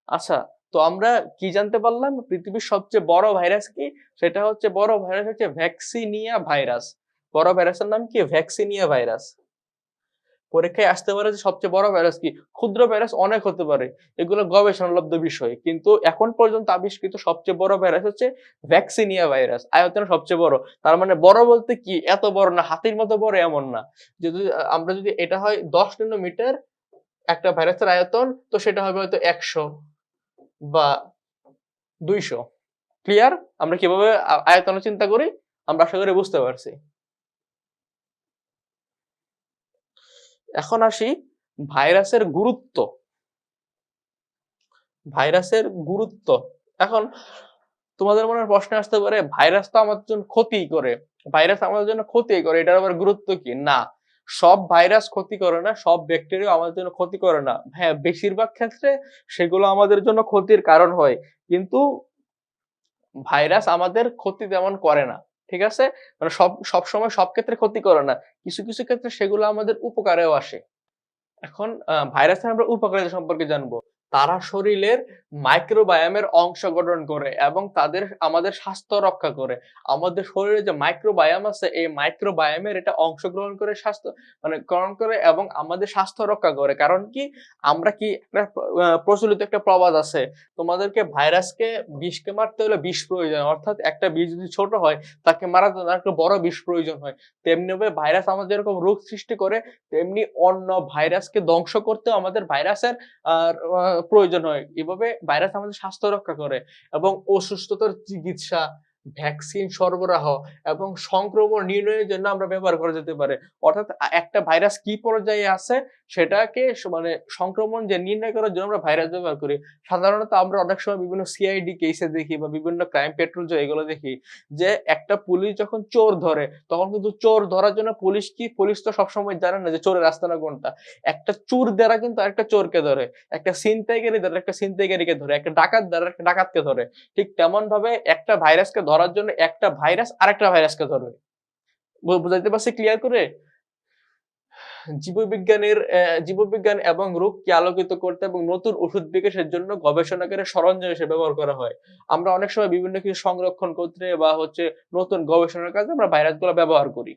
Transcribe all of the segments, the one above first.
আচ্ছা, তো আমরা কি জানতে পারলাম? পৃথিবীর সবচেয়ে বড় ভাইরাস কি? সেটা হচ্ছে বড় ভাইরাস হচ্ছে ভ্যাকসিনিয়া ভাইরাস। বড় ভাইরাসের নাম কি? Vaccinia virus. পরীক্ষায় আসতে পারে যে সবচেয়ে বড় ভাইরাস কি? ক্ষুদ্র ভাইরাস অনেক হতে পারে। এগুলো গবেষণালব্ধ বিষয়। কিন্তু এখন পর্যন্ত আবিষ্কৃত সবচেয়ে বড় ভাইরাস হচ্ছে ভ্যাকসিনিয়া ভাইরাস। আয়তনে সবচেয়ে বড়। তার মানে বড় বলতে কি? এত বড় না, হাতির মতো বড় এমন না। যদি আমরা যদি এটা হয় ১০ ন্যানোমিটার একটা ভাইরাসের আয়তন, তো সেটা হবে হয়তো ১০০ বা ২০০। ক্লিয়ার? আমরা কিভাবে আয়তনে চিন্তা করি? আমরা আশা করি বুঝতে পারছি। এখন আসি ভাইরাসের গুরুত্ব। ভাইরাসের গুরুত্ব। এখন তোমাদের মনে প্রশ্ন আসতে পারে ভাইরাস তো আমাদের জন্য ক্ষতি করে। ভাইরাস আমাদের জন্য ক্ষতি করে, এটার আবার গুরুত্ব কি? না, সব ভাইরাস ক্ষতি করে না, সব ব্যাকটেরিয়া আমাদের জন্য ক্ষতি করে না। হ্যাঁ, বেশিরভাগ ক্ষেত্রে সেগুলো আমাদের জন্য ক্ষতির কারণ হয়। কিন্তু ভাইরাস আমাদের ক্ষতি তেমন করে না। ঠিক আছে? মানে সব সময় সব ক্ষেত্রে ক্ষতি করে না। কিছু, কিছু ক্ষেত্রে সেগুলো আমাদের উপকারেও আসে। এখন ভাইরাসের আমরা উপকারিতা সম্পর্কে জানবো। তারা শরীরের মাইক্রোবায়োমের অংশ গঠন করে এবং আমাদের স্বাস্থ্য রক্ষা করে। আমাদের শরীরে যে মাইক্রোবায়োম আছে, এই মাইক্রোবায়োমের এটা অংশগ্রহণ করে স্বাস্থ্য মানে গ্রহণ করে এবং আমাদের স্বাস্থ্য রক্ষা করে। কারণ কি? আমরা কি একটা প্রচলিত একটা প্রবাদ আছে, তোমাদেরকে ভাইরাসকে বিষকে মারতে হলে বিষ প্রয়োজন। অর্থাৎ একটা বিষ যদি ছোট হয়, তাকে মারার জন্য আরেকটু বড় বিষ প্রয়োজন হয়। তেমনিভাবে ভাইরাস আমাদের যেরকম রোগ সৃষ্টি করে, তেমনি অন্য ভাইরাসকে ধ্বংস করতেও আমাদের ভাইরাসের প্রয়োজন হয়। এভাবে ভাইরাস আমাদের স্বাস্থ্য রক্ষা করে এবং অসুস্থতার চিকিৎসা, ভ্যাকসিন সরবরাহ এবং সংক্রমণ নির্ণয়ের জন্য আমরা ব্যবহার করা যেতে পারে। অর্থাৎ একটা ভাইরাস কি পর্যায়ে আছে সেটাকে মানে সংক্রমণ যে নির্ণয় করার জন্য আমরা ভাইরাস ব্যবহার করি। সাধারণত আমরা অনেক সময় বিভিন্ন সিআইডি কেসে দেখি বা বিভিন্ন ক্রাইম পেট্রোল যে এগুলো দেখি যে একটা পুলিশ যখন চোর ধরে, তখন কিন্তু চোর ধরার জন্য পুলিশ কি? পুলিশ তো সবসময় জানে না যে চোরের আস্তানা কোনটা। একটা চোর দ্বারা কিন্তু আরেকটা চোরকে ধরে। একটা ছিনতাইকারী দ্বারা একটা ছিনতাইকারীকে ধরে। একটা ডাকাত দ্বারা একটা ডাকাতকে ধরে। ঠিক তেমন ভাবে একটা ভাইরাসকে ধরার জন্য একটা ভাইরাস আরেকটা ভাইরাসকে ধরবে। বুঝাইতে পারছি ক্লিয়ার করে? জীববিজ্ঞান এবং রোগকে আলোকিত করতে এবং নতুন ওষুধ বিকাশের জন্য গবেষণাগারে সরঞ্জাম হিসেবে ব্যবহার করা হয়। আমরা অনেক সময় বিভিন্ন কিছু সংরক্ষণ করতে বা হচ্ছে নতুন গবেষণার কাজে আমরা ভাইরাসগুলো ব্যবহার করি।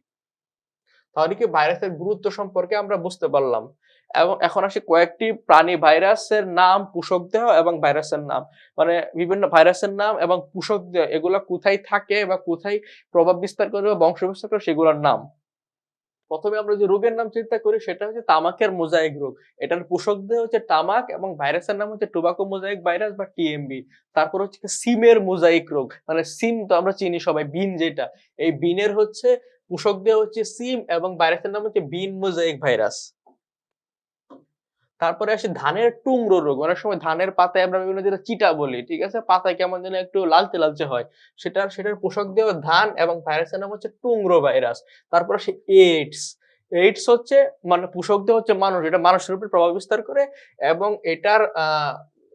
তাহলে কি ভাইরাসের গুরুত্ব সম্পর্কে আমরা বুঝতে পারলাম। এবং এখন আসি কয়েকটি প্রাণী ভাইরাসের নাম, পোষক দেহ এবং ভাইরাসের নাম। মানে বিভিন্ন ভাইরাসের নাম এবং পোষক দেহ এগুলা কোথায় থাকে বা কোথায় প্রভাব বিস্তার করে বা বংশ বিস্তার করে সেগুলোর নাম। প্রথমে আমরা যে রোগের নাম চিন্তা করি সেটা হচ্ছে তামাকের মোজাইক রোগ। এটার পোষক দেহ হচ্ছে তামাক এবং ভাইরাসের নাম হচ্ছে টোবাকো মোজাইক ভাইরাস বা টিএমবি। তারপর হচ্ছে সিমের মোজাইক রোগ। মানে সিম তো আমরা চিনি সবাই, বিন যেটা। এই বিনের হচ্ছে পোষক দেহ হচ্ছে সিম এবং ভাইরাসের নাম হচ্ছে বিন মোজাইক ভাইরাস। তারপরে আসি ধানের টুংরো রোগ। অনেক সময় ধানের পাতায় আমরা বিভিন্ন যেটা চিটা বলি, ঠিক আছে? পাতায় কেমন যেন একটু লালচে, লালচে হয়। সেটার পোষক দেহ ধান এবং ভাইরাসের নাম হচ্ছে টুংরো ভাইরাস। তারপর আসে এইডস। এইডস হচ্ছে মানে পোষক দেহ হচ্ছে মানুষ। এটা মানুষের উপর প্রভাব বিস্তার করে এবং এটার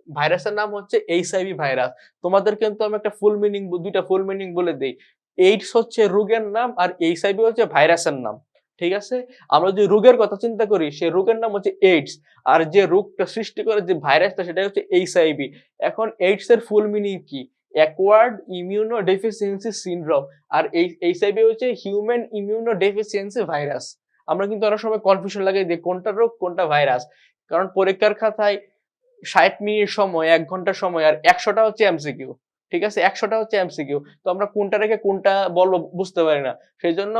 ভাইরাসের নাম হচ্ছে এইচআইভি ভাইরাস। তোমাদের কিন্তু আমি একটা ফুল মিনিং, দুইটা ফুল মিনিং বলে দেই। এইডস হচ্ছে রোগের নাম আর এইচআইভি হচ্ছে ভাইরাসের নাম। ঠিক আছে? আমরা যদি রোগের কথা চিন্তা করি, সে রোগের নাম হচ্ছে এইডস। আর যে রোগটা সৃষ্টি করে যে ভাইরাসটা সেটা হচ্ছে এইচআইভি। এখন এইডস এর ফুল মিনিং কি? Acquired immuno deficiency syndrome. আর এই এইচআইভি হচ্ছে হিউম্যান ইমিউনো ডেফিসিয়েন্সি ভাইরাস। আমরা কিন্তু অনেক সময় কনফিউশন লাগাই দিই কোনটা রোগ কোনটা ভাইরাস। কারণ পরীক্ষার খাতায় ৬০ মিনিট সময়, ১ ঘন্টা সময় আর ১০০টা হচ্ছে এমসিকিউ। ঠিক আছে? ১০০টা হচ্ছে এমসিকিউ। তো আমরা কোনটা রেখে কোনটা বলবো বুঝতে পারি না। সেজন্য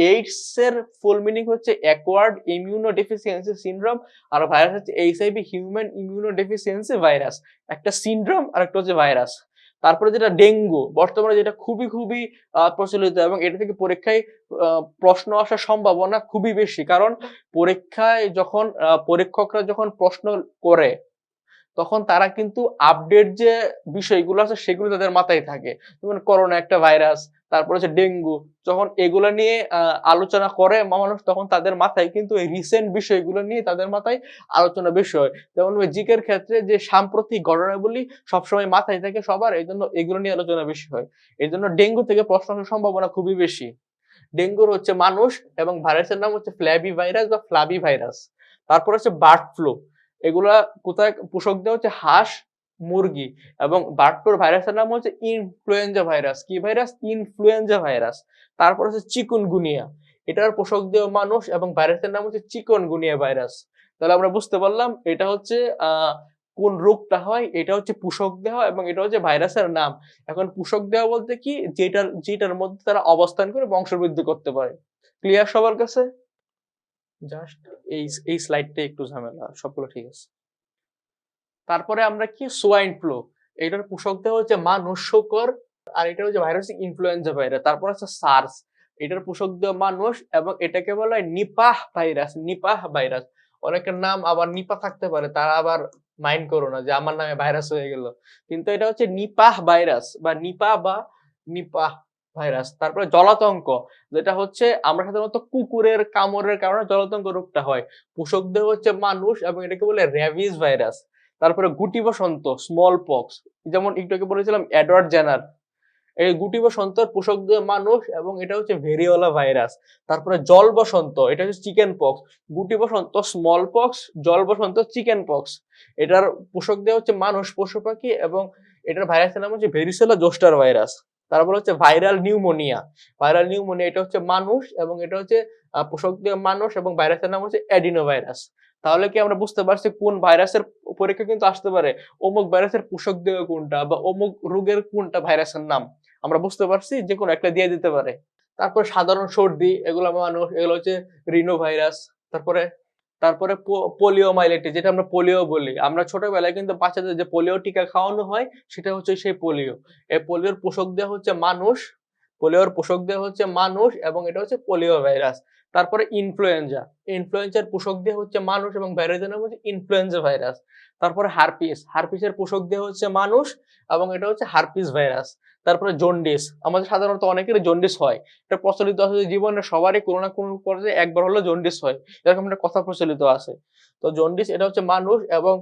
এইডস এর ফুল মিনিং হচ্ছে অ্যাকোয়ার্ড ইমিউনো ডেফিসিয়েন্সি সিনড্রোম আর ভাইরাস হচ্ছে HIV human immuno deficiency virus. একটা সিনড্রোম আর একটা হচ্ছে ভাইরাস। তারপরে যেটা ডেঙ্গু, বর্তমানে যেটা খুবই, খুবই প্রচলিত এবং এটা থেকে পরীক্ষায় আ প্রশ্ন আসার সম্ভাবনা খুবই বেশি। কারণ পরীক্ষায় যখন পরীক্ষকরা যখন প্রশ্ন করে তখন তারা কিন্তু আপডেট যে বিষয়গুলো আছে সেগুলো তাদের মাথায় থাকে। যেমন করোনা একটা ভাইরাস, তারপর হচ্ছে ডেঙ্গু। যখন এগুলা নিয়ে আলোচনা করে মানুষ তখন তাদের মাথায় কিন্তু এই রিসেন্ট বিষয়গুলো নিয়ে তাদের মাথায় আলোচনা বেশি হয়। যেমন জিকের ক্ষেত্রে যে সাম্প্রতিক ঘটনাবলী সবসময় মাথায় থাকে সবার, এইজন্য এগুলো নিয়ে আলোচনা বেশি হয়। এজন্য ডেঙ্গু থেকে প্রশ্ন আসার সম্ভাবনা খুবই বেশি। ডেঙ্গুর হচ্ছে মানুষ এবং ভাইরাসের নাম হচ্ছে ফ্ল্যাবি ভাইরাস বা ফ্লাবি ভাইরাস। তারপর হচ্ছে বার্ড ফ্লু। এগুলা কোথায় পোষক দেহ হচ্ছে হাঁস মুরগি। এবং বার্ড ফ্লুর ভাইরাসের নাম হচ্ছে ইনফ্লুয়েঞ্জা ভাইরাস। কি ভাইরাস? Influenza virus. তারপর হচ্ছে চিকুনগুনিয়া, এটার পোষকদেহ মানুষ এবং ভাইরাসের নাম হচ্ছে চিকুনগুনিয়া ভাইরাস। তাহলে আমরা বুঝতে পারলাম এটা হচ্ছে কোন রোগটা হয়, এটা হচ্ছে পোষক দেহ এবং এটা হচ্ছে ভাইরাসের নাম। এখন পোষক দেহ বলতে কি, যেটার মধ্যে তারা অবস্থান করে বংশবৃদ্ধি করতে পারে। ক্লিয়ার সবার কাছে? জাস্ট এই এই স্লাইডটা একটু ঝামেলা, সবগুলো ঠিক আছে। তারপরে আমরা কি, সোয়াইন ফ্লু, এটার পোষক দেহ হচ্ছে মানুষ, শূকর, আর এটা হচ্ছে ভাইরাস ইনফ্লুয়েঞ্জা ভাইরাস। তারপর আছে সার্স, এটার পোষক দেহ মানুষ এবং এটাকে বলা হয় নিপাহ ভাইরাস। নিপাহ ভাইরাস, অনেকের নাম আবার নিপা থাকতে পারে, তারা আবার মাইন্ড করো না যে আমার নামে ভাইরাস হয়ে গেল, কিন্তু এটা হচ্ছে নিপাহ ভাইরাস বা নিপাহ ভাইরাস। তারপরে জলাতঙ্ক, যেটা হচ্ছে আমরা সাধারণত কুকুরের কামড়ের কারণে জলাতঙ্ক রোগটা হয়। পোষক দেহ হচ্ছে মানুষ এবং এটাকে বলে র্যাবিস ভাইরাস। তারপরে গুটি বসন্ত, স্মল পক্স, যেমন একটু আগে বলেছিলাম এডওয়ার্ড জেনার, এই গুটি বসন্তর পোষক দেহ মানুষ এবং এটা হচ্ছে ভেরিওলা ভাইরাস। তারপরে জল বসন্ত, এটা হচ্ছে চিকেন পক্স। গুটি বসন্ত স্মল পক্স, জল বসন্ত চিকেন পক্স। এটার পোষক দেহ হচ্ছে মানুষ, পশু পাখি, এবং এটার ভাইরাসের নাম হচ্ছে ভেরিসেলা জোস্টার ভাইরাস। তারপর হচ্ছে ভাইরাল নিউমোনিয়া। ভাইরাল নিউমোনিয়া, এটা হচ্ছে মানুষ এবং এটা হচ্ছে পোষক দেহ মানুষ এবং ভাইরাসের নাম হচ্ছে অ্যাডিনো ভাইরাস। তাহলে কি আমরা বুঝতে পারছি কোন ভাইরাসের পরীক্ষা কিন্তু আসতে পারে, অমুক ভাইরাসের পোষক দেহ কোনটা বা অমুক রোগের কোনটা ভাইরাসের নাম আমরা বুঝতে পারছি, যে কোনো একটা দিয়ে দিতে পারে। তারপর সাধারণ সর্দি, এগুলো মানুষ, এগুলো হচ্ছে রিনো ভাইরাস। তারপরে তারপরে পোলিও মাইলেটিস, যেটা আমরা পোলিও বলি। আমরা ছোটবেলায় কিন্তু বাচ্চাদের যে পোলিও টিকা খাওয়ানো হয়, সেটা হচ্ছে সেই পোলিও। এই পোলিওর পোষক দেহ হচ্ছে মানুষ, পোলিওর পোষক দেহ হচ্ছে মানুষ এবং এটা হচ্ছে পোলিও ভাইরাস। তারপরে ইনফ্লুয়েঞ্জা, ইনফ্লুয়েঞ্জার পোষক দেহ হচ্ছে মানুষ এবং ভাইরাসের নাম হচ্ছে ইনফ্লুয়েঞ্জা ভাইরাস। তারপরে হারপিস, হারপিসের পোষক দেহ হচ্ছে মানুষ এবং এটা হচ্ছে হারপিস ভাইরাস। তারপরে জন্ডিস, আমাদের সাধারণত অনেকেরই জন্ডিস হয়, এটা প্রচলিত আছে জীবনে সবারই কোনো না কোনো পর্যায়ে একবার হলেও জন্ডিস হয়, এরকম একটা কথা প্রচলিত আছে। তো জন্ডিস, এটা হচ্ছে মানুষ এবং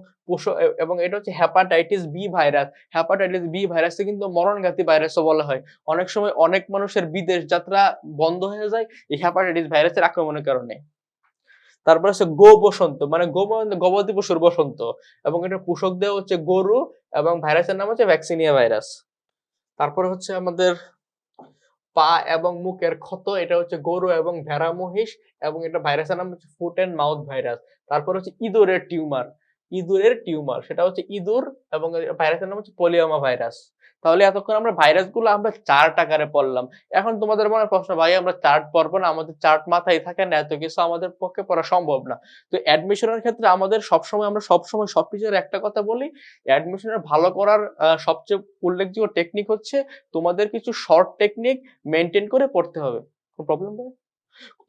এবং এটা হচ্ছে hepatitis B virus. Hepatitis B ভাইরাসকে কিন্তু মরণঘাতী ভাইরাসও বলা হয়। অনেক সময় অনেক মানুষের বিদেশ যাত্রা বন্ধ হয়ে যায় এই হেপাটাইটিস ভাইরাসের আক্রমণের কারণে। তারপর হচ্ছে গো বসন্ত, মানে গবাদি পশুর বসন্ত, এবং এটা পোষক দেহ হচ্ছে গরু এবং ভাইরাসের নাম হচ্ছে ভ্যাকসিনিয়া ভাইরাস। তারপরে হচ্ছে আমাদের পা এবং মুখের ক্ষত, এটা হচ্ছে গরু এবং ভেড়া মহিষ এবং এটা ভাইরাসের নাম হচ্ছে ফুট এন্ড মাউথ ভাইরাস। তারপর হচ্ছে ইঁদুরের টিউমার, সেটা হচ্ছে ইঁদুর এবং ভাইরাসের নাম হচ্ছে পোলিওমা ভাইরাস। তাহলে এতক্ষণ আমরা ভাইরাস গুলো আমরা চার্ট আকারে পড়লাম। এখন তোমাদের মনে প্রশ্ন, ভাই আমরা চার্ট পড়বো না, আমাদের চার্ট মাথায় থাকে না, এত কিছু আমাদের পক্ষে পড়া সম্ভব না। তো অ্যাডমিশনের ক্ষেত্রে আমাদের আমরা সবসময় সবকিছুর একটা কথা বলি, অ্যাডমিশনের ভালো করার সবচেয়ে উল্লেখযোগ্য টেকনিক হচ্ছে তোমাদের কিছু শর্ট টেকনিক মেনটেন করে পড়তে হবে। কোনো প্রবলেম হবে?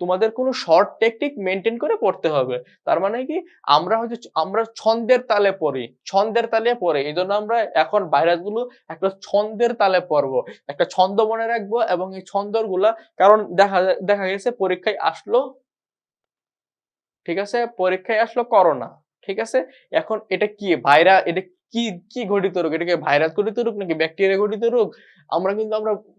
তোমাদের কোনো শর্ট টেকনিক মেনটেন করে পড়তে হবে। তার মানে কি, আমরা ছন্দের তালে পড়ি, এই জন্য আমরা এখন ভাইরাস গুলো একটা ছন্দের তালে পড়বো, একটা ছন্দ মনে রাখবো এবং এই ছন্দগুলা, কারণ দেখা গেছে পরীক্ষায় আসলো, ঠিক আছে, পরীক্ষায় আসলো করোনা, ঠিক আছে, এখন এটা কি এটা কি কি ঘটিত রোগ, এটা কি ভাইরাস ঘটিত রোগ নাকি ব্যাকটেরিয়া ঘটিত রোগ? আমরা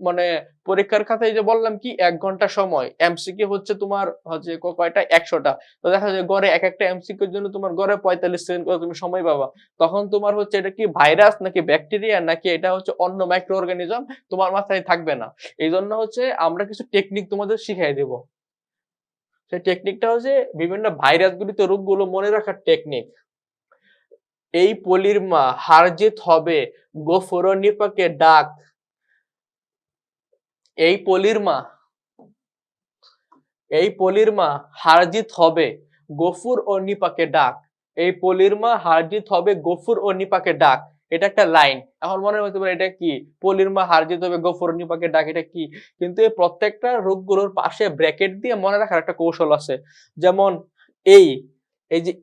মানে পরীক্ষার খাতায় যে বললাম কি 1 ঘন্টা সময়, এমসিকিউ হচ্ছে তোমার হচ্ছে কয়টা, 100টা। তো দেখা যায় গড়ে এক একটা এমসিকিউর জন্য তোমার গড়ে 45 সেকেন্ড করে তুমি সময় পাবা। তখন তোমার হচ্ছে এটা কি ভাইরাস নাকি ব্যাকটেরিয়া নাকি এটা হচ্ছে অন্য মাইক্রো অর্গানিজম, তোমার মাথায় থাকবে না। এই জন্য হচ্ছে আমরা কিছু টেকনিক তোমাদের শিখাই দেব। সেই টেকনিকটা হচ্ছে বিভিন্ন ভাইরাস ঘটিত রোগগুলো মনে রাখার টেকনিক। এই পলির মা হারজিত হবে, গোফর নিপাকে ডাক। এই পলির মা হারজিত হবে, গফুর ও নিপাকে ডাক। এই পলির মা হারজিত হবে, গফুর ও নিপাকে ডাক। এটা একটা লাইন। এখন মনে হতে পারে এটা কি, পলির মা হারজিত হবে, গফুর ও নিপাকে ডাক, এটা কি? কিন্তু এই প্রত্যেকটা রোগগুলোর পাশে ব্র্যাকেট দিয়ে মনে রাখার একটা কৌশল আছে। যেমন এই এই যে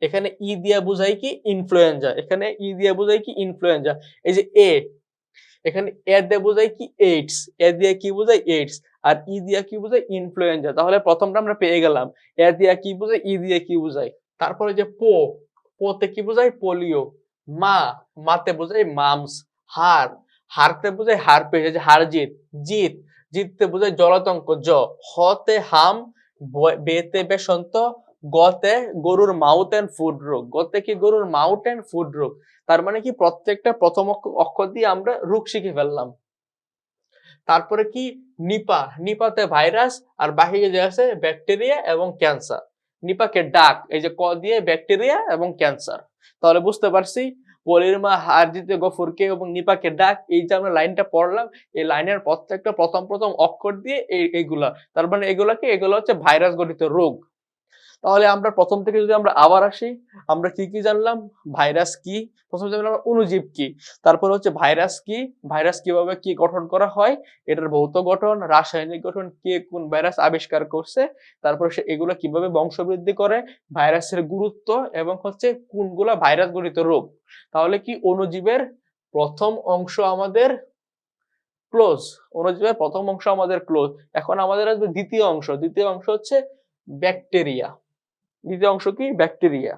এখানে দিয়া বোঝায় কি ইনফ্লুয়েঞ্জা, এখানে দিয়া বোঝায় কি ইনফ্লুয়েঞ্জা। এই যে এখানে দিয়ে বোঝায় কি এইডস, দিয়ে কি বোঝায় এইডস, আর দিয়া কি বোঝায় ইনফ্লুয়েঞ্জা। তাহলে প্রথমটা আমরা পেয়ে গেলাম, দিয়া কি বোঝায়, দিয়ে কি বোঝায়। তারপরে যে পোতে কি বোঝায়, পোলিও। মাতে বোঝায় মামস। হারতে বোঝায় হারপেস, এই যে হারজিত। জিততে বোঝায় জলাতঙ্ক, হতে হাম, বেতে বেসন্ত, গতে গরুর মাউথ এন্ড ফুড রোগ, গতে কি গরুর মাউথ এন্ড ফুড রোগ, তার মানে কি প্রত্যেকটা প্রথম অক্ষর দিয়ে আমরা রোগ শিখে ফেললাম। তারপরে কি নিপা, নিপাতে ভাইরাস আর বাহিরে যে আছে ব্যাকটেরিয়া এবং ক্যান্সার। নিপাকে ডাক, এই যে ক দিয়ে ব্যাকটেরিয়া এবং ক্যান্সার। তাহলে বুঝতে পারছি পলির মা হার জিতে গফুরকে এবং নিপাকে ডাক, এই যে আমরা লাইনটা পড়লাম, এই লাইনের প্রত্যেকটা প্রথম প্রথম অক্ষর দিয়ে এইগুলা, তার মানে এগুলো হচ্ছে ভাইরাস গঠিত রোগ। তাহলে আমরা প্রথম থেকে যদি আমরা আবার আসি, আমরা কি কি জানলাম? ভাইরাস কি, প্রথমে জানলাম অণুজীব কি, তারপর হচ্ছে ভাইরাস কি, ভাইরাস কিভাবে কি গঠন করা হয়, এটার ভৌত গঠন, রাসায়নিক গঠন, কে কোন ভাইরাস আবিষ্কার করছে, তারপর সে এগুলো কিভাবে বংশবৃদ্ধি করে, ভাইরাসের গুরুত্ব, এবং হচ্ছে কোনগুলা ভাইরাস গঠিত রোগ। তাহলে কি অণুজীবের প্রথম অংশ আমাদের ক্লোজ, অণুজীবের প্রথম অংশ আমাদের ক্লোজ। এখন আমাদের আসবে দ্বিতীয় অংশ, দ্বিতীয় অংশ হচ্ছে ব্যাকটেরিয়া। দ্বিতীয় অংশ কি? ব্যাকটেরিয়া।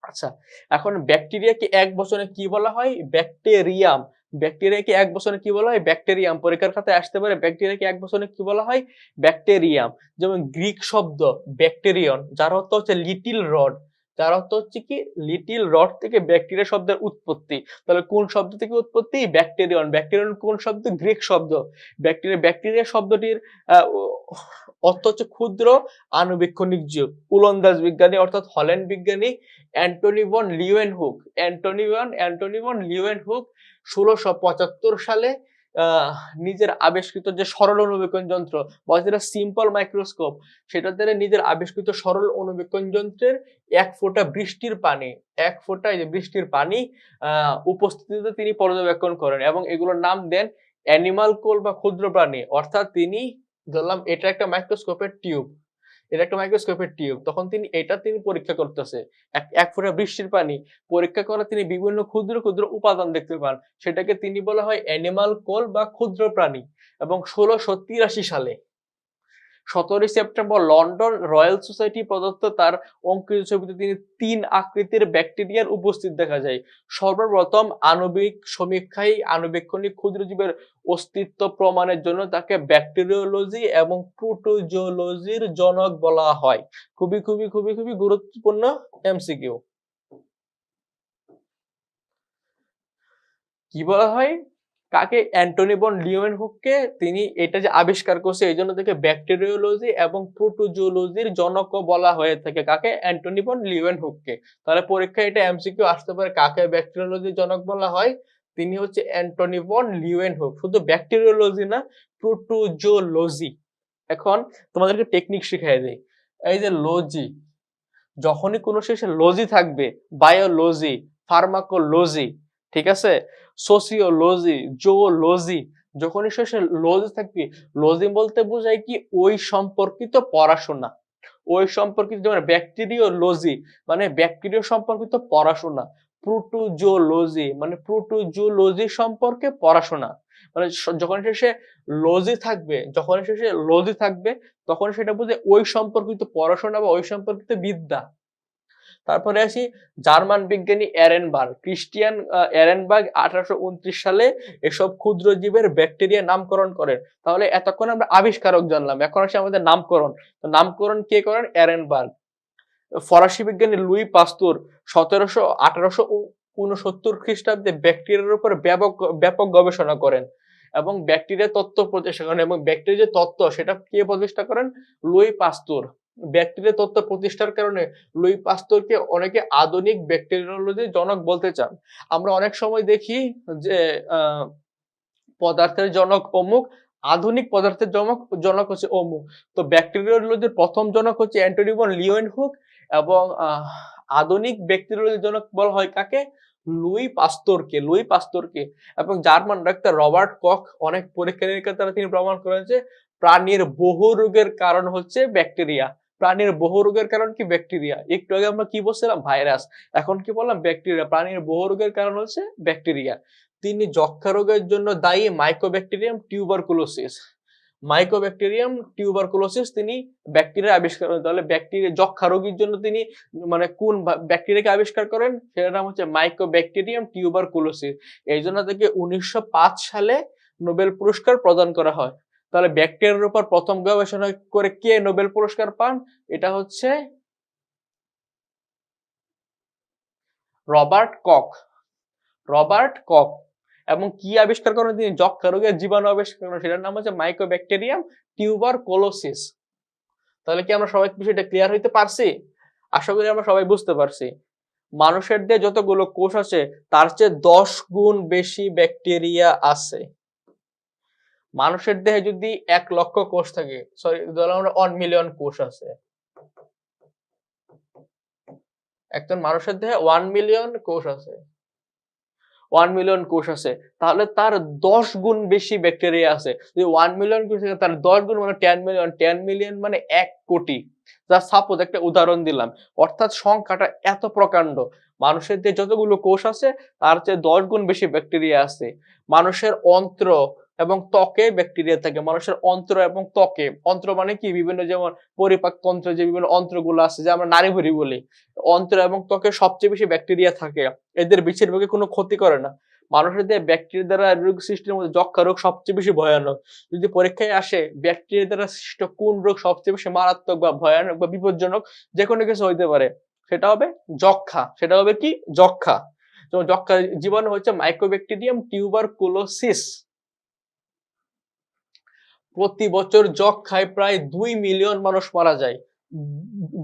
আচ্ছা, এখন ব্যাকটেরিয়াকে এক বচনে কি বলা হয়? ব্যাকটেরিয়াম। ব্যাকটেরিয়াকে এক বচনে কি বলা হয়? ব্যাকটেরিয়াম। পরীক্ষার খাতায় আসতে পারে ব্যাকটেরিয়াকে এক বচনে কি বলা হয়? ব্যাকটেরিয়াম। যেমন গ্রিক শব্দ ব্যাকটেরিয়ন, যার অর্থ হচ্ছে লিটিল রড, যার অর্থ হচ্ছে কি লিটিল রড থেকে ব্যাকটেরিয়া শব্দের উৎপত্তি। তাহলে কোন শব্দ থেকে উৎপত্তি? ব্যাকটেরিয়ন। ব্যাকটেরিয়ন কোন শব্দ? গ্রিক শব্দ। ব্যাকটেরিয়া, ব্যাকটেরিয়া শব্দটির অর্থ হচ্ছে ক্ষুদ্র আণুবীক্ষণিক জীব। উলন্দাজ বিজ্ঞানী অর্থাৎ হল্যান্ড বিজ্ঞানী Antony van Leeuwenhoek, Antony van Leeuwenhoek 1675 সালে নিজের আবিষ্কৃত যে সরল অণুবীক্ষণ যন্ত্র বা যেটা সিম্পল মাইক্রোস্কোপ, সেটাতে নিজের আবিষ্কৃত সরল অণুবীক্ষণ যন্ত্রের এক ফোঁটা বৃষ্টির পানি, এক ফোঁটা এই যে বৃষ্টির পানি উপস্থিতিতে তিনি পর্যবেক্ষণ করেন এবং এগুলোর নাম দেন অ্যানিমাল কোল বা ক্ষুদ্র প্রাণী। অর্থাৎ তিনি ধরলাম এটা একটা মাইক্রোস্কোপের টিউব, এটা একটা মাইক্রোস্কোপের টিউব, তখন তিনি পরীক্ষা করতেছে এক ফোঁটা বৃষ্টির পানি পরীক্ষা করে তিনি বিভিন্ন ক্ষুদ্র ক্ষুদ্র উপাদান দেখতে পান, সেটাকে তিনি বলা হয় অ্যানিমাল কোল বা ক্ষুদ্র প্রাণী। এবং 1683 সালে 17 সেপ্টেম্বর লন্ডন রয়্যাল সোসাইটি প্রদত্ত তার অঙ্কিত ছবিতে তিনি 3 আকৃতির ব্যাকটেরিয়ার উপস্থিত দেখা যায়। সর্বপ্রথম আণবিক সমীক্ষায় আণুবীক্ষণিক ক্ষুদ্রজীবের অস্তিত্ব প্রমাণের জন্য তাকে ব্যাকটেরিওলজি এবং প্রোটোজোলজির জনক বলা হয়। খুবই খুবই খুবই খুবই গুরুত্বপূর্ণ এমসিকিউ। কি বলা হয়? কাকে? অ্যান্টনি ভন লিউয়েনহুককে। তিনি এটা যে আবিষ্কার করছে এই জন্য তাকে ব্যাকটেরিওলজি এবং প্রোটোজোলজির জনকও বলা হয়ে থাকে। কাকে? অ্যান্টনি ভন লিউয়েনহুককে। তাহলে পরীক্ষায় এটা এমসিকিউ আসতে পারে, কাকে ব্যাকটেরিওলজির জনক বলা হয়? তিনি হচ্ছে অ্যান্টনি ভন লিউয়েনহুক। শুধু ব্যাকটেরিওলজি না, প্রোটোজোলজি। এখন তোমাদেরকে টেকনিক শিখাই দেই। এই যে লজি, যখনই কোনো শেষে লজি থাকবে, বায়োলজি, ফার্মাকোলজি, ঠিক আছে, সোসিওলজি, জুওলজি, যখনই শেষে লজি থাকবে, লজি বলতে বোঝায় কি ওই সম্পর্কিত পড়াশোনা, ওই সম্পর্কিত, যেমন ব্যাকটেরিওলজি মানে ব্যাকটেরিয়া সম্পর্কিত পড়াশোনা, প্রোটোজোলজি মানে প্রোটোজোলজি সম্পর্কে পড়াশোনা। মানে যখন শেষে লজি থাকবে, যখন শেষে লজি থাকবে তখন সেটা বুঝে ওই সম্পর্কিত পড়াশোনা বা ওই সম্পর্কিত বিদ্যা। তারপরে আসি জার্মান বিজ্ঞানী এরেনবার্গ, ক্রিস্টিয়ান এরেনবার্গ 1829 সালে এসব ক্ষুদ্র জীবের ব্যাকটেরিয়া নামকরণ করেন। তাহলে এতক্ষণ আমরা আবিষ্কারক জানলাম, এখন আসি আমাদের নামকরণ। তো নামকরণ কে করেন? এরেনবার্গ। ফরাসি বিজ্ঞানী লুই পাস্তুর 1869 খ্রিস্টাব্দে ব্যাকটেরিয়ার উপর ব্যাপক ব্যাপক গবেষণা করেন এবং ব্যাকটেরিয়া তত্ত্ব প্রতিষ্ঠা করেন, এবং ব্যাকটেরিয়া যে তত্ত্ব সেটা কে প্রতিষ্ঠা করেন? লুই পাস্তুর। ব্যাকটেরিয়া তত্ত্ব প্রতিষ্ঠার কারণে লুই পাস্তুরকে অনেকে আধুনিক ব্যাকটেরিওলজির জনক বলতে চান। আমরা অনেক সময় দেখি যে পদার্থের জনক অমুক, আধুনিক পদার্থের জনক জনক হচ্ছে অমুক। তো ব্যাকটেরিওলজির প্রথম জনক হচ্ছে অ্যান্টনি ভন লিউয়েনহুক এবং আধুনিক ব্যাকটেরিওলজির জনক বলা হয় কাকে? লুই পাস্তুরকে, লুই পাস্তুরকে। এবং জার্মান ডাক্তার রবার্ট কখ অনেক পরীক্ষা নিরীক্ষার দ্বারা তিনি প্রমাণ করেন যে প্রাণীর বহু রোগের কারণ হচ্ছে ব্যাকটেরিয়া। প্রাণীর বহু রোগের কারণ কি? ব্যাকটেরিয়া। একটু আগে আমরা কি বলছিলাম? ভাইরাস। এখন কি বললাম? ব্যাকটেরিয়া। প্রাণীর বহু রোগের কারণ হচ্ছে ব্যাকটেরিয়া। তিনি যক্ষা রোগের জন্য দায়ী মাইকোব্যাকটেরিয়াম টিউবারকুলোসিস। মাইকোব্যাকটেরিয়াম টিউবারকুলোসিস তিনি ব্যাকটেরিয়া আবিষ্কার করেন। তাহলে ব্যাকটেরিয়া যক্ষা রোগীর জন্য তিনি মানে কোন ব্যাকটেরিয়াকে আবিষ্কার করেন? সেটার নাম হচ্ছে মাইকোব্যাকটেরিয়াম টিউবারকুলোসিস। এই জন্য তাকে 1905 সালে নোবেল পুরস্কার প্রদান করা হয়। তাহলে ব্যাকটেরিয়ার উপর প্রথম গবেষণা করে কে নোবেল পুরস্কার পান? এটা হচ্ছে রবার্ট কক। Robert cock. এবং কি আবিষ্কার করেন তিনি? যক্ষা রোগের জীবাণু আবিষ্কার করেন, সেটার নাম হচ্ছে মাইকোব্যাকটেরিয়াম টিউবারকুলোসিস। তাহলে কি আমরা সবাই বিষয়টা ক্লিয়ার হইতে পারছি? আশা করি আমরা সবাই বুঝতে পারছি। মানুষের দেহে যতগুলো কোষ আছে তার চেয়ে 10 গুণ বেশি ব্যাকটেরিয়া আছে। মানুষের দেহে যদি 1 লক্ষ কোষ থাকে, সরি ধরলাম আমরা 1 মিলিয়ন কোষ আছে, একজন মানুষের দেহে 1 মিলিয়ন কোষ আছে, 1 মিলিয়ন কোষ আছে, তাহলে তার 10 গুণ বেশি ব্যাকটেরিয়া আছে। যদি 1 মিলিয়ন কোষ থাকে তার 10 গুণ মানে 10 মিলিয়ন, 10 মিলিয়ন মানে 1 কোটি। যা সাপোজ একটা উদাহরণ দিলাম, অর্থাৎ সংখ্যাটা এত প্রকাণ্ড। মানুষের যে যতগুলো কোষ আছে তার চেয়ে 10 গুণ বেশি ব্যাকটেরিয়া আছে। মানুষের অন্ত্র এবং ত্বকে ব্যাকটেরিয়া থাকে। মানুষের অন্ত্র এবং ত্বকে, অন্ত্র মানে কি? বিভিন্ন যেমন পরিপাক তন্ত্রে যে বিভিন্ন অন্ত্রগুলো আছে, যে আমরা নাড়িভুঁড়ি বলি, অন্ত্র এবং ত্বকে সবচেয়ে বেশি ব্যাকটেরিয়া থাকে। এদের বেশিরভাগই কোনো ক্ষতি করে না। মানুষের দেহে ব্যাকটেরিয়া দ্বারা রোগ সৃষ্টির মধ্যে যক্ষা রোগ সবচেয়ে বেশি ভয়ানক। যদি পরীক্ষায় আসে ব্যাকটেরিয়া দ্বারা সৃষ্ট কোন রোগ সবচেয়ে বেশি মারাত্মক বা ভয়ানক বা বিপজ্জনক, যে কোনো কিছু হইতে পারে, সেটা হবে যক্ষা। সেটা হবে কি? যক্ষা। তো যক্ষার জীবাণু হচ্ছে মাইকোব্যাকটেরিয়াম টিউবারকুলোসিস। প্রতি বছর যক্ষায় প্রায় 2 মিলিয়ন মানুষ মারা যায়।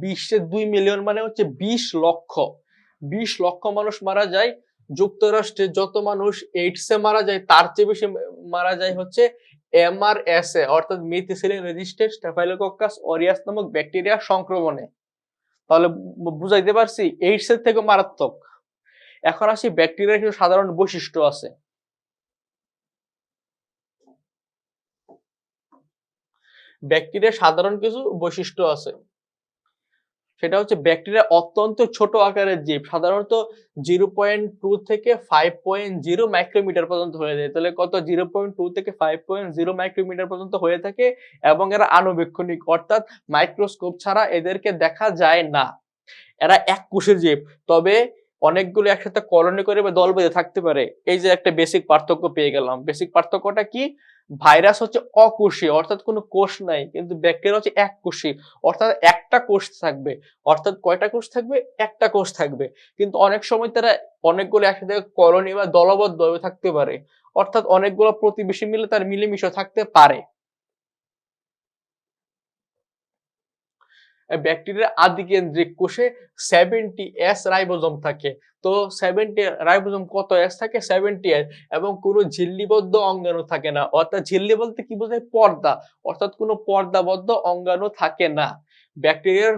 বিশ্বে 2 মিলিয়ন মানে হচ্ছে 20 লক্ষ। 20 লক্ষ মানুষ মারা যায়। যুক্তরাষ্ট্রে যত মানুষ এইডসে মারা যায় তার চেয়ে বেশি মারা যায় হচ্ছে এমআরএসএ অর্থাৎ মেথিসিলিন রেজিস্ট্যান্ট স্ট্যাফাইলোকক্কাস অরিয়াস নামক ব্যাকটেরিয়া সংক্রমণে। তাহলে বুঝাইতে পারছি এইডস এর থেকে মারাত্মক। এখন আসি ব্যাকটেরিয়ার কিছু সাধারণ বৈশিষ্ট্য আছে। ব্যাকটেরিয়ার সাধারণ কিছু বৈশিষ্ট্য আছে, সেটা হচ্ছে ব্যাকটেরিয়া অত্যন্ত ছোট আকারের জীব, সাধারণত 0.2 থেকে 5.0 মাইক্রোমিটার পর্যন্ত হয়ে যায়। তাহলে কত? 0.2 থেকে 5.0 মাইক্রোমিটার পর্যন্ত হয়ে থাকে এবং এরা আণুবীক্ষণিক, অর্থাৎ মাইক্রোস্কোপ ছাড়া এদেরকে দেখা যায় না। এরা এক কোষের জীব, তবে অনেকগুলো একসাথে কলোনি করে বা দল বেঁধে থাকতে পারে। এই যে একটা বেসিক পার্থক্য পেয়ে গেলাম। বেসিক পার্থক্যটা কি? ভাইরাস হচ্ছে অকোষীয়, অর্থাৎ কোনো কোষ নাই, কিন্তু ব্যাকটেরিয়া হচ্ছে এককোষী, অর্থাৎ একটা কোষ থাকবে। অর্থাৎ কয়টা কোষ থাকবে? একটা কোষ থাকবে। কিন্তু অনেক সময় তারা অনেকগুলো একসাথে কলোনি বা দলবদ্ধভাবে থাকতে পারে, অর্থাৎ অনেকগুলো প্রতিবেশী মিলে তার মিলেমিশে থাকতে পারে। ব্যাকটেরিয়ার আদিকেন্দ্রিক কোষে 70S রাইবোজোম থাকে। তো 70 রাইবোজোম কত এস থাকে? 70S। এবং কোনো ঝিল্লিবদ্ধ অঙ্গাণু থাকে না। অর্থাৎ ঝিল্লি বলতে কি বোঝায়? পর্দা। অর্থাৎ কোনো পর্দাবদ্ধ অঙ্গাণু থাকে না। ব্যাকটেরিয়ার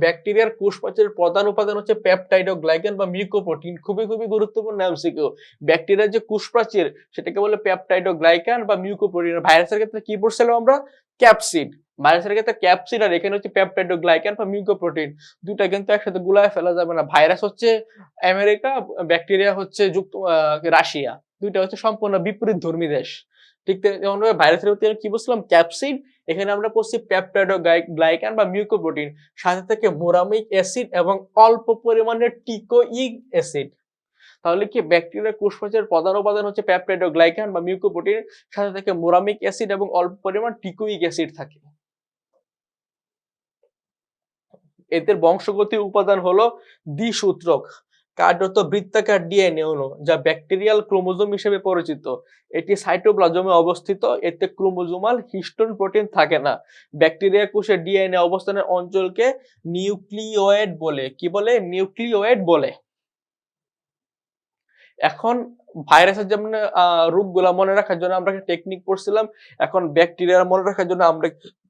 ব্যাকটেরিয়ার কোষ প্রাচীরের প্রধান উপাদান হচ্ছে পেপটাইড ও গ্লাইকান বা মিউকোপ্রোটিন। খুবই গুরুত্বপূর্ণ এমসিকিউ। ব্যাকটেরিয়ার যে কোষ প্রাচীর সেটাকে বলে পেপটাইড ও গ্লাইকান বা মিউকোপ্রোটিন। ভাইরাসের ক্ষেত্রে কি পড়ছিলাম আমরা? ক্যাপসিড। ভাইরাসের ক্ষেত্রে ক্যাপসিড, আর এখানে হচ্ছে পেপটাইড ও গ্লাইকান বা মিউকোপ্রোটিন। দুইটা কিন্তু একসাথে গুলায় ফেলা যাবে না। ভাইরাস হচ্ছে আমেরিকা, ব্যাকটেরিয়া হচ্ছে রাশিয়া। দুইটা হচ্ছে সম্পূর্ণ বিপরীত ধর্মী দেশ। ঠিক যেমন ভাইরাসের ক্ষেত্রে কি বলছিলাম? ক্যাপসিড। এখানে আমরা পড়ছি পেপটাইড ও গ্লাইকান বা মিউকোপ্রোটিন, সাথে থেকে মোরামিক অ্যাসিড এবং অল্প পরিমাণে টিকোইক অ্যাসিড। তাহলে কি ব্যাকটেরিয়ার কোষপ্রাচীরের প্রধান উপাদান হচ্ছে পেপটাইড ও গ্লাইকান বা মিউকোপ্রোটিন, সাথে থেকে মোরামিক অ্যাসিড এবং অল্প পরিমাণ টিকোইক অ্যাসিড থাকে। এদের বংশগতির উপাদান হলো দ্বিসূত্রক কার্যত বৃত্তাকার ডিএনএ অণু, যা ব্যাকটেরিয়াল ক্রোমোজোম হিসেবে পরিচিত। এটি সাইটোপ্লাজমে অবস্থিত। এতে ক্রোমোজোমাল হিস্টোন প্রোটিন থাকে না। ব্যাকটেরিয়া কোষের ডিএনএ অবস্থানের অঞ্চলকে নিউক্লিওয়েড বলে। কি বলে? নিউক্লিওয়েড বলে। এখন ভাইরাসের যেমন রূপগুলা মনে রাখার জন্য আমরা একটা টেকনিক পড়ছিলাম, এখন ব্যাকটেরিয়া মনে রাখার জন্য আমরা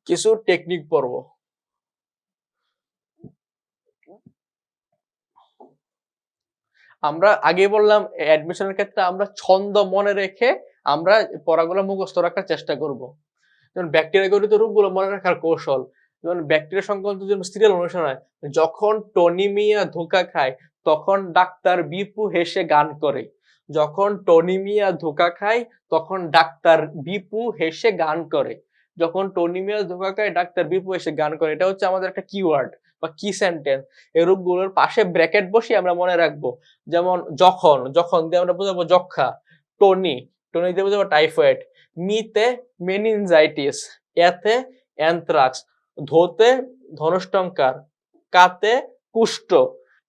কিছু টেকনিক পড়বো। আমরা আগে বললাম অ্যাডমিশনের ক্ষেত্রে আমরা ছন্দ মনে রেখে আমরা পড়াগুলো মুখস্থ রাখার চেষ্টা করব। যেমন ব্যাকটেরিয়া গঠিত রোগগুলো মনে রাখার কৌশল, যেমন ব্যাকটেরিয়া সংক্রান্ত যেমন সিরিয়াল অনুসরণ হয়। যখন টনি মিয়া ধোঁকা খায় তখন ডাক্তার বিপু হেসে গান করে। যখন টনি মিয়া ধোঁকা খায় তখন ডাক্তার বিপু হেসে গান করে। যখন টনি মিয়া ধোঁকা খায় ডাক্তার বিপু হেসে গান করে। এটা হচ্ছে আমাদের একটা কিওয়ার্ড বা কি সেন্টেন্স। এই রোগগুলোর পাশে ব্র্যাকেট বসিয়ে আমরা মনে রাখবো। যেমন যখন, যখন দিয়ে আমরা বোঝাবো যক্ষা। টনি, টনি দিয়ে বোঝাবো টাইফয়েড। মিতে মেনিনজাইটিস, এতে অ্যানথ্রাক্স, ধোতে ধনুষ্টঙ্কার, কাতে কুষ্ঠ,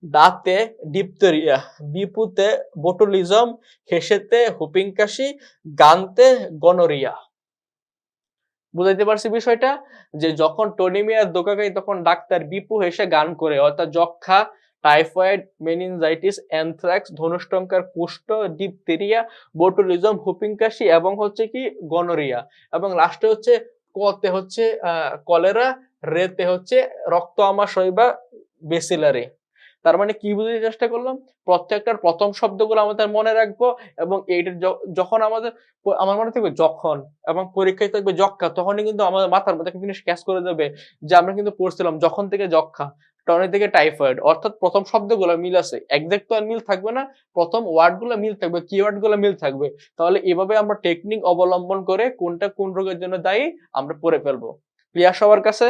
দাঁতে ডিপথেরিয়া, বিপুতে বোটুলিজম, হেসেতে হুপিং কাশি, গানতে গনোরিয়া। বুঝাইতে পারছি বিষয়টা, যে যখন টনি মিয়ার দোকা খাই তখন ডাক্তার বিপু হেসে গান করে, অর্থাৎ যক্ষা, টাইফয়েড, মেনিনজাইটিস, অ্যানথ্রাক্স, ধনুষ্টঙ্কার কুষ্ঠ, ডিপথেরিয়া, বোটুলিজম, হুপিং কাশি এবং হচ্ছে কি গনোরিয়া, এবং লাস্টে হচ্ছে কতে হচ্ছে কলেরা, রেতে হচ্ছে রক্ত আমাশয় বা বেসিলারি। তার মানে কি বুঝতে চেষ্টা করলাম, প্রত্যেকটার প্রথম শব্দগুলো আমাদের মনে রাখবো, এবং এইটা যখন আমাদের আমার মনে থাকবে যখন এবং পরীক্ষায় থাকবে যক্ষা, তখনই কিন্তু আমাদের মাথার মধ্যে একটা জিনিস ক্যাচ করে দেবে যে আমরা কিন্তু পড়ছিলাম যখন থেকে যক্ষা, টনি থেকে টাইফয়েড, অর্থাৎ প্রথম শব্দগুলো মিল আছে, এক্সাক্ট তো আর মিল থাকবে না, প্রথম ওয়ার্ড গুলো মিল থাকবে, কিওয়ার্ড গুলো মিল থাকবে। তাহলে এভাবে আমরা টেকনিক অবলম্বন করে কোনটা কোন রোগের জন্য দায়ী আমরা পড়ে ফেলবো। ক্লিয়ার সবার কাছে?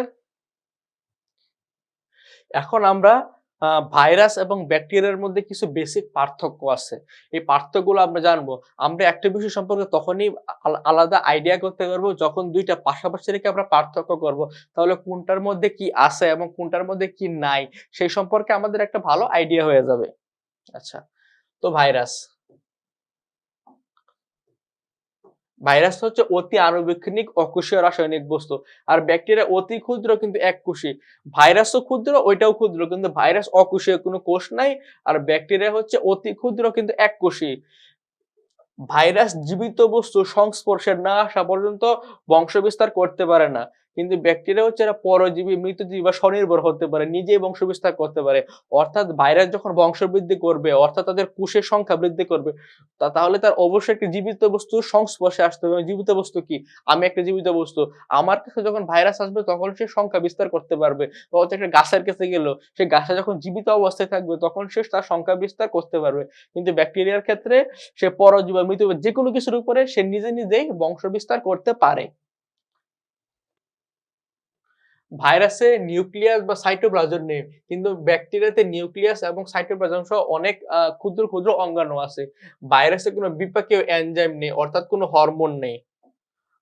এখন আমরা ভাইরাস এবং ব্যাকটেরিয়ার মধ্যে কিছু বেসিক পার্থক্য আছে। এই পার্থক্যগুলো আমরা জানবো। আমরা একটা বিষয় সম্পর্কে তখনই আলাদা আইডিয়া করতে পারবো যখন দুইটা পাশাপাশি রেখে আমরা পার্থক্য করব। তাহলে কোনটার মধ্যে কি আছে এবং কোনটার মধ্যে কি নাই সেই সম্পর্কে আমাদের একটা ভালো আইডিয়া হয়ে যাবে। আচ্ছা, তো ভাইরাস ভাইরাস হচ্ছে অতি আণুবীক্ষণিক অকোষীয় রাসায়নিক বস্তু, আর ব্যাকটেরিয়া অতি ক্ষুদ্র কিন্তু এককোষী। ভাইরাসও ক্ষুদ্র, ওইটাও ক্ষুদ্র, কিন্তু ভাইরাস অকোষীয়, কোনো কোষ নাই, আর ব্যাকটেরিয়া হচ্ছে অতি ক্ষুদ্র কিন্তু এককোষী। ভাইরাস জীবিত বস্তুর সংস্পর্শে না আসা পর্যন্ত বংশবিস্তার করতে পারে না, কিন্তু ব্যাকটেরিয়া হচ্ছে এরা পরজীবী, মৃতজীবী বা স্বনির্ভর হতে পারে, নিজেই বংশবিস্তার করতে পারে। অর্থাৎ ভাইরাস যখন বংশবৃদ্ধি করবে, অর্থাৎ তাদের কোষের সংখ্যা বৃদ্ধি করবে, তাহলে তার অবশ্যই একটি জীবিত বস্তুর সংস্পর্শে আসতে হবে। জীবিত বস্তু কি? আমি একটা জীবিত বস্তু, আমার কাছে যখন ভাইরাস আসবে তখন সে সংখ্যা বিস্তার করতে পারবে। অর্থাৎ একটা গাছের কাছে গেল, সে গাছে যখন জীবিত অবস্থায় থাকবে তখন সে তার সংখ্যা বিস্তার করতে পারবে। কিন্তু ব্যাকটেরিয়ার ক্ষেত্রে সে পরজীবী বা মৃত যে কোনো কিছুর উপরে সে নিজে নিজেই বংশ বিস্তার করতে পারে। ভাইরাসে নিউক্লিয়াস বা সাইটোপ্লাজম নেই, কিন্তু ব্যাকটেরিয়াতে নিউক্লিয়াস এবং সাইটোপ্লাজম সহ অনেক ক্ষুদ্র ক্ষুদ্র অঙ্গাণু আছে। ভাইরাসে কোনো বিপাকীয় এনজাইম নেই, অর্থাৎ কোনো হরমোন নেই।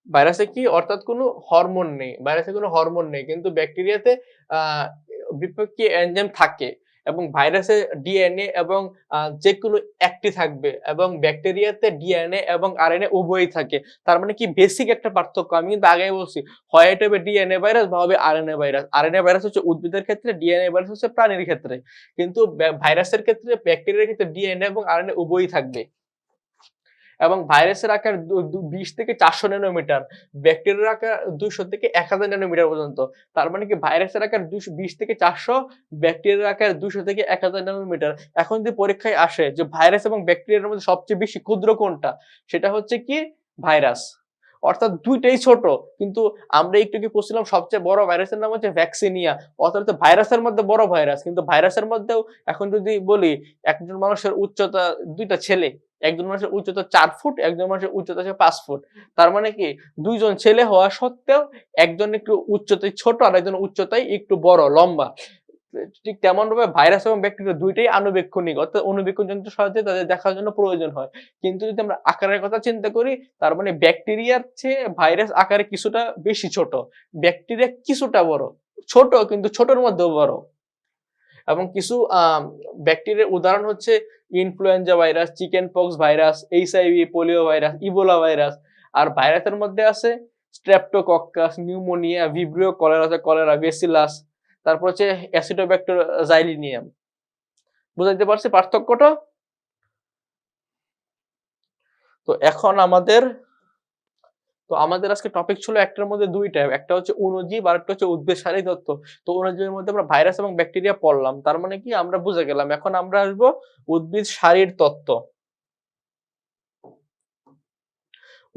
ভাইরাসে কি? অর্থাৎ কোনো হরমোন নেই। ভাইরাসে কোনো হরমোন নেই। কিন্তু ব্যাকটেরিয়াতে আ বিপাকীয় এনজাইম থাকে, এবং ভাইরাসে ডিএনএ এবং যেকোনো একটি থাকবে, এবং ব্যাকটেরিয়াতে ডিএনএ এবং আরএনএ উভয়ই থাকে। তার মানে কি বেসিক একটা পার্থক্য। আমি কিন্তু আগেই বলছি, হয় এটা হবে ডিএনএ ভাইরাস বা হবে আরএনএ ভাইরাস। আরএনএ ভাইরাস হচ্ছে উদ্ভিদের ক্ষেত্রে, ডিএনএ ভাইরাস হচ্ছে প্রাণীর ক্ষেত্রে। কিন্তু ভাইরাসের ক্ষেত্রে, ব্যাকটেরিয়ার ক্ষেত্রে ডিএনএ এবং আরএনএ উভয়ই থাকবে। এবং ভাইরাসের আকার 20 থেকে 400 ন্যানোমিটার, ব্যাকটেরিয়ার আকার 200 থেকে 1000 ন্যানোমিটার পর্যন্ত। তার মানে কি ভাইরাসের আকার 20 থেকে 400, ব্যাকটেরিয়ার আকার 200 থেকে 1000 ন্যানোমিটার। এখন যদি পরীক্ষায় আসে যে ভাইরাস এবং ব্যাকটেরিয়ার মধ্যে সবচেয়ে বেশি ক্ষুদ্র কোনটা, সেটা হচ্ছে কি ভাইরাস। অর্থাৎ দুইটাই ছোট, কিন্তু আমরা একটু কি পড়ছিলাম সবচেয়ে বড় ভাইরাসের নাম হচ্ছে ভ্যাকসিনিয়া, অর্থাৎ ভাইরাসের মধ্যে বড় ভাইরাস। কিন্তু ভাইরাসের মধ্যেও এখন যদি বলি, একজন মানুষের উচ্চতা, দুইটা ছেলে, একজন মানুষের উচ্চতা 4 ফুট, একজন মানুষের উচ্চতা হচ্ছে 5 ফুট। তার মানে কি দুইজন ছেলে হওয়া সত্ত্বেও একজন একটু উচ্চতায় ছোট আর একজন উচ্চতায় একটু বড় লম্বা। ঠিক তেমন ভাবে ভাইরাস এবং ব্যাকটেরিয়া দুইটাই আণুবীক্ষণিক, অর্থাৎ অণুবীক্ষণ যন্ত্রের সাহায্যে তাদের দেখার জন্য প্রয়োজন হয়। কিন্তু যদি আমরা আকারের কথা চিন্তা করি, তার মানে ব্যাকটেরিয়ার চেয়ে ভাইরাস আকারে কিছুটা বেশি ছোট, ব্যাকটেরিয়া কিছুটা বড়, ছোট কিন্তু ছোটর মধ্যেও বড়। এবং কিছু ব্যাকটেরিয়ার উদাহরণ হচ্ছে influenza virus, chicken pox virus, HIV, polio virus, Ebola virus. আর ভাইরাসের মধ্যে আছে streptococcus, pneumonia, vibrio cholera, bacillus, তারপর হচ্ছে অ্যাসিডোব্যাক্টার জাইলিনিয়াম। বুঝাইতে পারছি পার্থক্যটা? তো এখন আমাদের আজকে টপিক ছিল একটার মধ্যে দুইটা, একটা হচ্ছে অণুজীব আর একটা হচ্ছে উদ্ভিদ শারীর তত্ত্ব। তো অণুজীবের মধ্যে আমরা ভাইরাস এবং ব্যাকটেরিয়া পড়লাম, তার মানে কি আমরা বুঝে গেলাম। এখন আমরা আসবো উদ্ভিদ শারীর তত্ত্ব।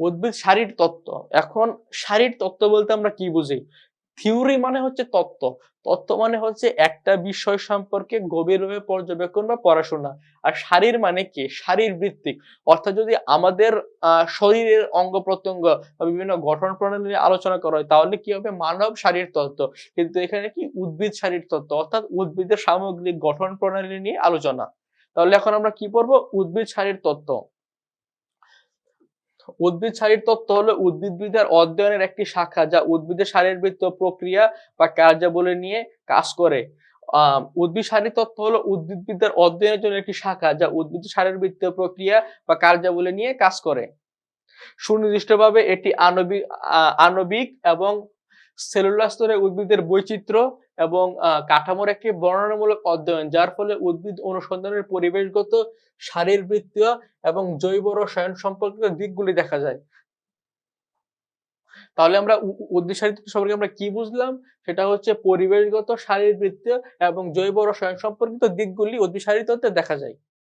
উদ্ভিদ শারীর তত্ত্ব। এখন শারীর তত্ত্ব বলতে আমরা কি বুঝি? থিওরি মানে হচ্ছে তত্ত্ব, তত্ত্ব মানে হচ্ছে একটা বিষয় সম্পর্কে গভীরভাবে পর্যবেক্ষণ বা পড়াশোনা। আর শারীর মানে কি? শারীরবৃত্তিক, অর্থাৎ যদি আমাদের শরীরের অঙ্গ প্রত্যঙ্গ বা বিভিন্ন গঠন প্রণালী নিয়ে আলোচনা করা হয়, তাহলে কি হবে? মানব শারীর তত্ত্ব। কিন্তু এখানে কি উদ্ভিদ শারীর তত্ত্ব, অর্থাৎ উদ্ভিদের সামগ্রিক গঠন প্রণালী নিয়ে আলোচনা। তাহলে এখন আমরা কি পড়বো? উদ্ভিদ শারীর তত্ত্ব। উদ্ভিদ শারীরতত্ত্ব হলো উদ্ভিদবিদ্যার অধ্যয়নের একটি শাখা, যা উদ্ভিদের শারীরবৃত্ত প্রক্রিয়া বা কার্যাবলী নিয়ে কাজ করে। উদ্ভিদ শারীরতত্ত্ব হলো উদ্ভিদবিদ্যার অধ্যয়নের জন্য একটি শাখা যা উদ্ভিদ শারীরবৃত্তীয় প্রক্রিয়া বা কার্যাবলী নিয়ে কাজ করে। সুনির্দিষ্টভাবে এটি আণবিক এবং সেলুলার স্তরে উদ্ভিদের বৈচিত্র্য এবং কাঠামোর একটি বর্ণনামূলক অধ্যয়ন, যার ফলে উদ্ভিদ অনুসন্ধানের পরিবেশগত, শারীরবৃত্তীয় এবং জৈব রসায়ন সম্পর্কিত দিকগুলি দেখা যায়। তাহলে আমরা উদ্ভিদ শারীরতত্ত্ব সম্পর্কে আমরা কি বুঝলাম? সেটা হচ্ছে পরিবেশগত, শারীরবৃত্তীয় এবং জৈব রসায়ন সম্পর্কিত দিকগুলি উদ্ভিদ শারীরতত্ত্বে দেখা যায়।